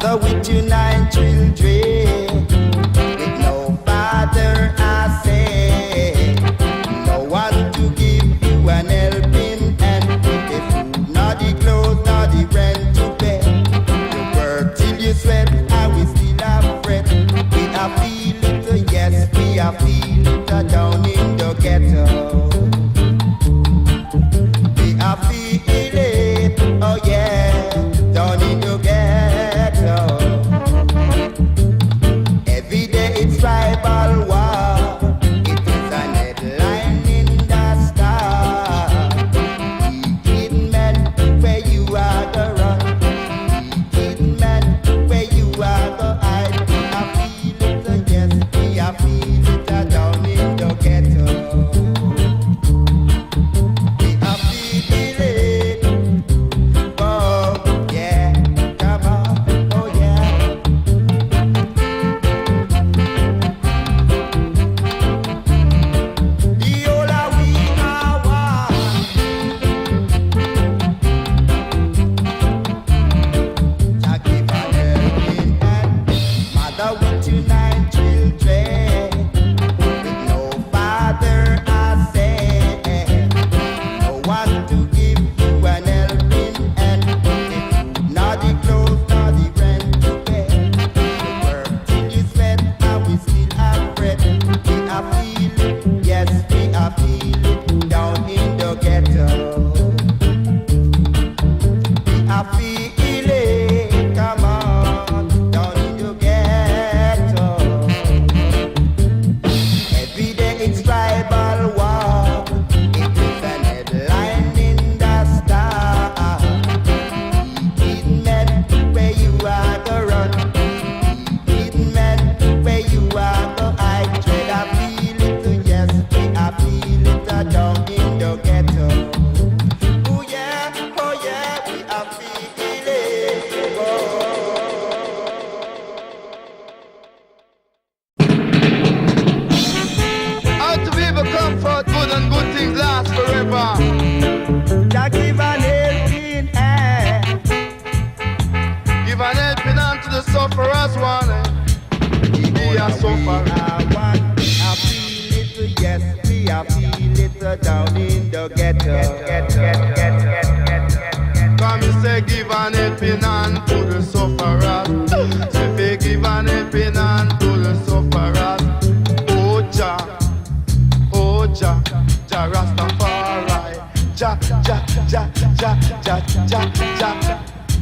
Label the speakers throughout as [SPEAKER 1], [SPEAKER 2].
[SPEAKER 1] mother with your 9 children, with no father, I say, no one to give you an helping hand, the food, nor the clothes, nor the rent to pay. You work till you sweat, and we still have bread. We are feel it, yes, we are feel it down in the ghetto. We are feel it, oh yeah, down in the ghetto. Every day it's tribal war. It is an headline in the star. Wicked men, where you are the run. Wicked men, where you are the hide. We are feel it, yes, we are feel it down in the ghetto. We are feel it, oh yeah, come on, oh yeah. The older we are one, Jah give an helping hand. Mother with your 9 children, with no father, I say, no one to give you an helping hand. Nor the clothes, nor the rent to pay. You work till you sweat, and we still have bread. We are feel it, yes, we are feel it down in the ghetto. We are feel it, come on, down in the ghetto. Every day it's tribal war. It is an headline in the star. Wicked men, where you are the run. Wicked men, where you are the hide. Dread, I feel it, yes, we are feel it down in the ghetto. Oh yeah, we are feel it. Oh.
[SPEAKER 2] Out to people comfort, good and good things last forever.
[SPEAKER 1] Jah give an helping hand.
[SPEAKER 2] Give an helping hand to the sufferers, one. He a suffer.
[SPEAKER 1] I feel it, yes, we are feel it down in the ghetto.
[SPEAKER 2] Come you say give an helping hand to the sufferers. Say they give an helping hand to the sufferers. Oh Jah, oh Jah, Jah Rastafari. Jah, Jah, Jah, Jah, Jah, Jah, Jah,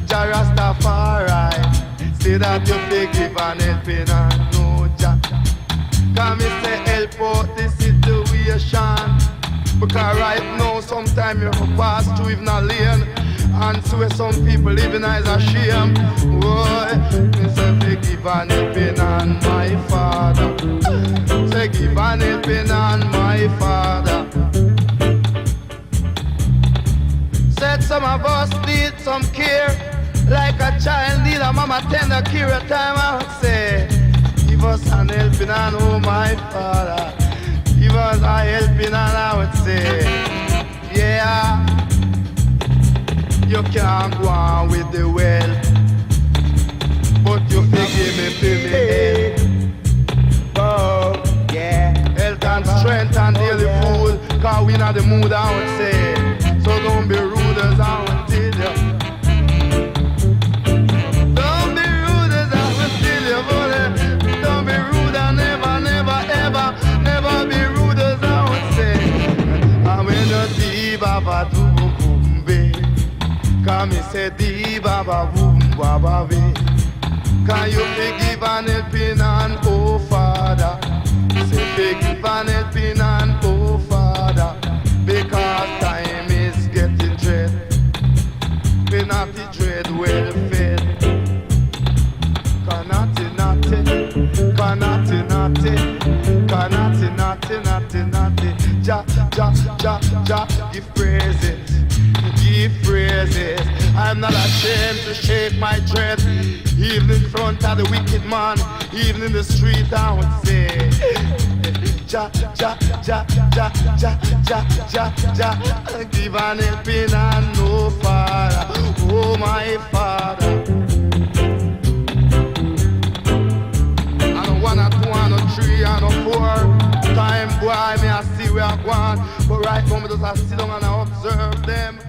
[SPEAKER 2] Jah Rastafari. Say that you they give an helping hand, no Jah. Come you say help out the situation. Because right now, sometimes you pass through even a lane, and so some people living as a shame. Boy, me say they give an helping hand, my father. Say give an helping hand, my father. Said some of us need some care, like a child need a mama tender care. A time I would say, give us an helping hand, oh my father. Give us a helping hand, I would say, yeah. You can't go on with the well, but you forgive me for me help.
[SPEAKER 1] Oh, yeah.
[SPEAKER 2] Health and strength and daily food, cause we not the mood, I would say. So don't be rude as I would tell you. Don't be rude as I would tell you, buddy. Don't be rude and never, never, ever, never be rude as I would say. And when you see Baba do kumbe, come me say di Baba boom Baba be. Can you forgive an helping hand, oh Father? Say forgive an helping hand, oh Father. Because time is getting dread. We not the dread well fed. Kanati nati, kanati nati, kanati nati nati nati. Ja ja ja ja, give praises, give praises. I'm not ashamed to shake my dread, even in front of the wicked man, even in the street I would say. Ja, ja, ja, ja, ja, ja, ja, ja. Give an helping hand, no Father, oh my Father. why me I see where I want. But right now me just I sit down and I observe them.